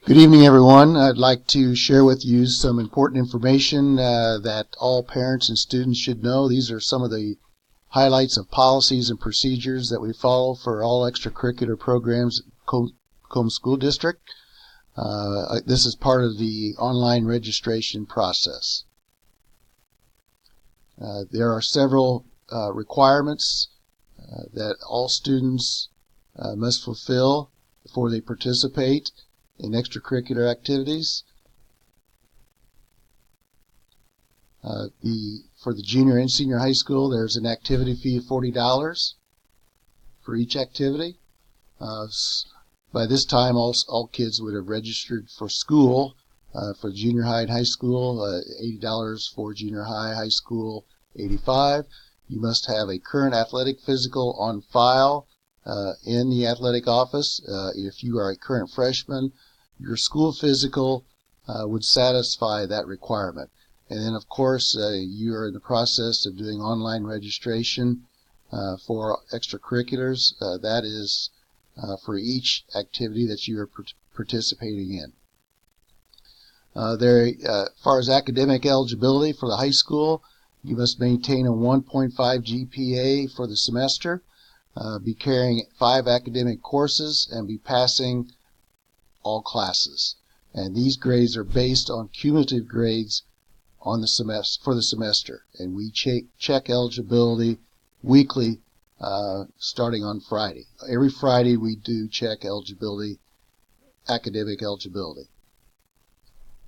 Good evening, everyone. I'd like to share with you some important information that all parents and students should know. These are some of the highlights of policies and procedures that we follow for all extracurricular programs at Macomb School District. This is part of the online registration process. There are several requirements that all students must fulfill before they participate in extracurricular activities. For the junior and senior high school, there's an activity fee of $40 for each activity. By this time, all kids would have registered for school. For junior high and high school, $80 for junior high school, $85. You must have a current athletic physical on file in the athletic office. If you are a current freshman, your school physical would satisfy that requirement. And then, of course, you are in the process of doing online registration for extracurriculars. That is for each activity that you are participating in. As far as academic eligibility for the high school, you must maintain a 1.5 GPA for the semester, be carrying 5 academic courses, and be passing all classes. And these grades are based on cumulative grades on the for the semester. And we check eligibility weekly starting on Friday. Every Friday we do check eligibility, academic eligibility.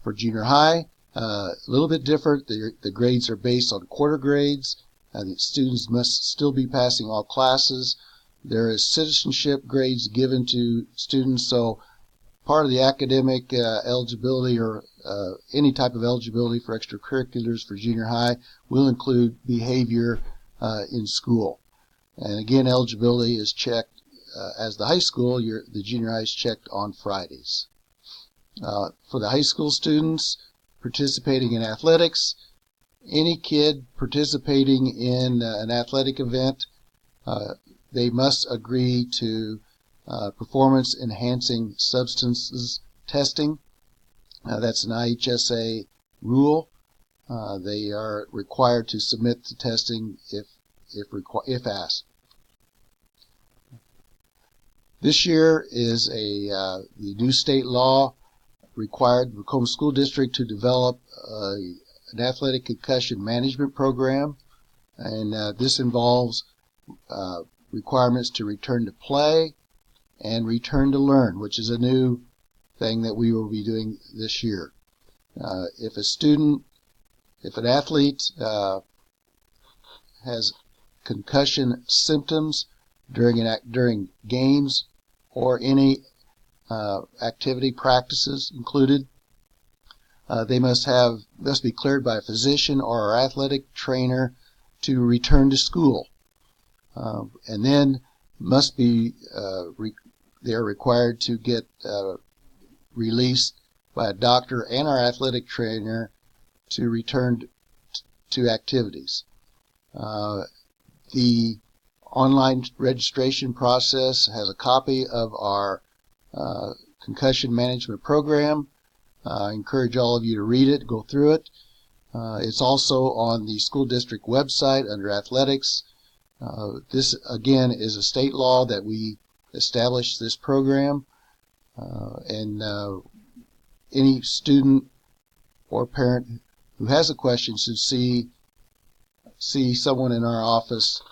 For junior high, a little bit different. The grades are based on quarter grades. The students must still be passing all classes. There is citizenship grades given to students, so part of the academic eligibility or any type of eligibility for extracurriculars for junior high will include behavior in school. And again, eligibility is checked as the high school. The junior high is checked on Fridays. For the high school students participating in athletics, any kid participating in an athletic event, they must agree to performance-enhancing substances testing. That's an IHSA rule. They are required to submit the testing if asked. This year is the new state law required the Macomb School District to develop an athletic concussion management program, and this involves requirements to return to play and return to learn, which is a new thing that we will be doing this year. If an athlete has concussion symptoms during games or any activity practices included, they must be cleared by a physician or our athletic trainer to return to school, and then must be they are required to get released by a doctor and our athletic trainer to return to activities. The online registration process has a copy of our concussion management program. I encourage all of you to read it, go through it. It's also on the school district website under athletics. This again is a state law that we established this program, and any student or parent who has a question should see someone in our office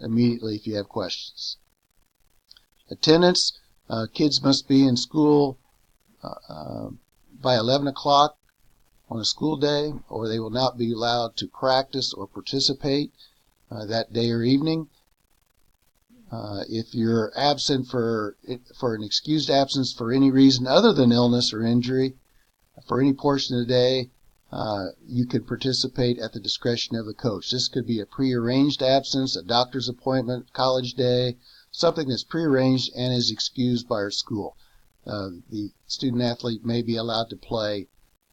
immediately if you have questions. Attendance, kids must be in school by 11 o'clock on a school day, or they will not be allowed to practice or participate that day or evening. If you're absent for an excused absence for any reason other than illness or injury for any portion of the day, you can participate at the discretion of the coach. This could be a prearranged absence, a doctor's appointment, college day, something that's prearranged and is excused by our school. The student athlete may be allowed to play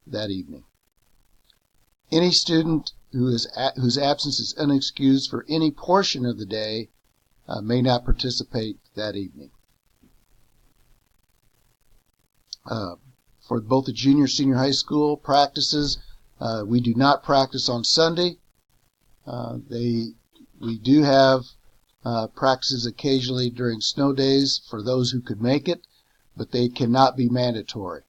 that evening. Any student whose absence is unexcused for any portion of the day may not participate that evening. for both the junior senior high school practices. We do not practice on Sunday. We do have practices occasionally during snow days for those who could make it, but they cannot be mandatory.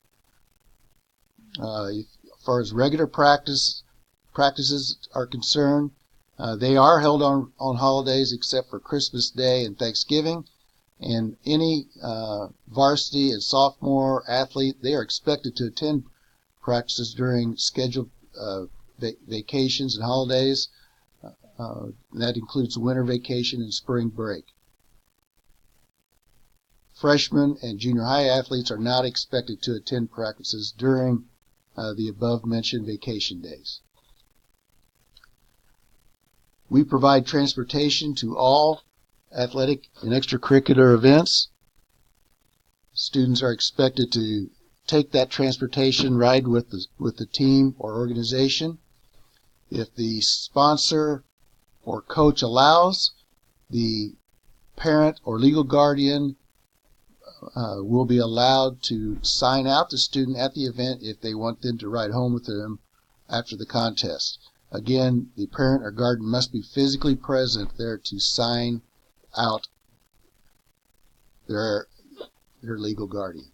As far as regular practices are concerned, they are held on holidays except for Christmas Day and Thanksgiving. And any varsity and sophomore athlete, they are expected to attend practices during scheduled vacations and holidays. That includes winter vacation and spring break. Freshmen and junior high athletes are not expected to attend practices during the above-mentioned vacation days. We provide transportation to all athletic and extracurricular events. Students are expected to take that transportation ride with the team or organization. If the sponsor or coach allows, the parent or legal guardian will be allowed to sign out the student at the event if they want them to ride home with them after the contest. Again, the parent or guardian must be physically present there to sign out their legal guardian.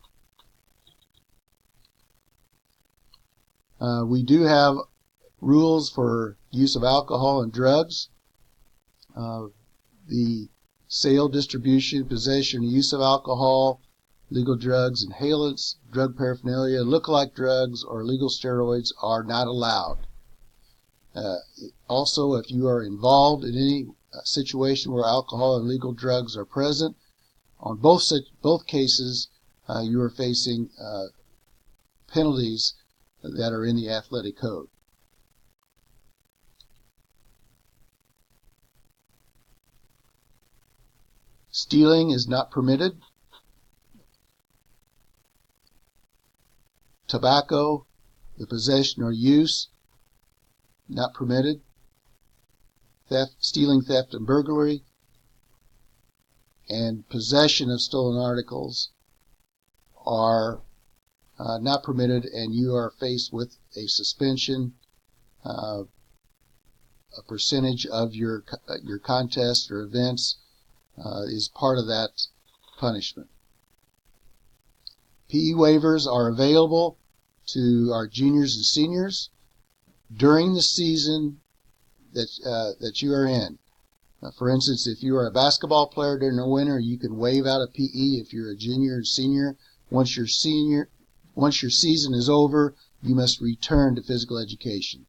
We do have rules for use of alcohol and drugs. The sale, distribution, possession, and use of alcohol, legal drugs, inhalants, drug paraphernalia, lookalike drugs, or illegal steroids are not allowed. Also, if you are involved in any situation where alcohol and legal drugs are present, on both cases, you are facing penalties that are in the athletic code. Stealing is not permitted. Tobacco, the possession or use, not permitted. Theft, stealing, theft, and burglary, and possession of stolen articles are not permitted, and you are faced with a suspension. A percentage of your contests or events is part of that punishment. PE waivers are available to our juniors and seniors during the season that you are in. For instance, if you are a basketball player during the winter, you can waive out a PE. If you're a junior and senior, once your season is over, you must return to physical education.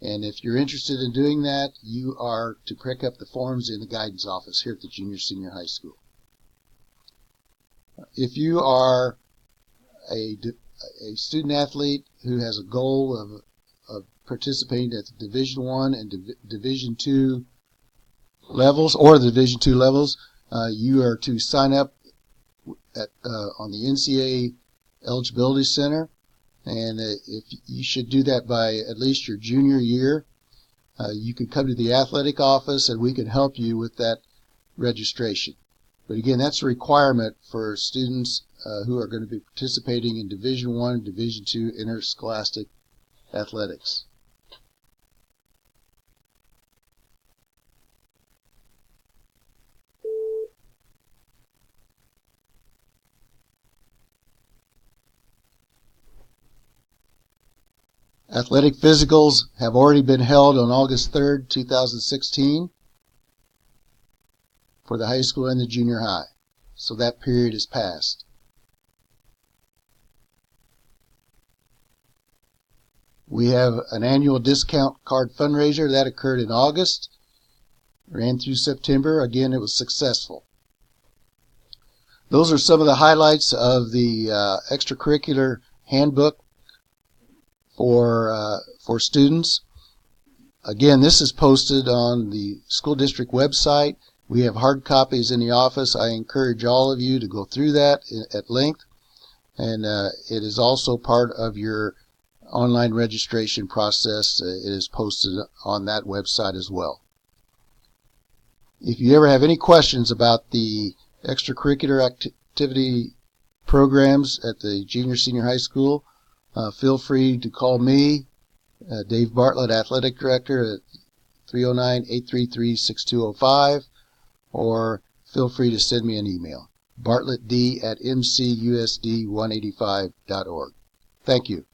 And if you're interested in doing that, you are to pick up the forms in the guidance office here at the junior senior high school. If you are a student athlete who has a goal of participating at the Division I and Division II levels, or the Division II levels, you are to sign up on the NCAA Eligibility Center, and if you should do that by at least your junior year. You can come to the athletic office and we can help you with that registration. But again, that's a requirement for students who are going to be participating in Division I and Division II interscholastic athletics. Athletic physicals have already been held on August 3rd, 2016 for the high school and the junior high. So that period is past. We have an annual discount card fundraiser that occurred in August, ran through September. Again, it was successful. Those are some of the highlights of the extracurricular handbook for students. Again, this is posted on the school district website. We have hard copies in the office. I encourage all of you to go through that at length, and it is also part of your online registration process. It is posted on that website as well. If you ever have any questions about the extracurricular activity programs at the junior senior high school, feel free to call me, Dave Bartlett, Athletic Director, at 309-833-6205, or feel free to send me an email, bartlettd@mcusd185.org. Thank you.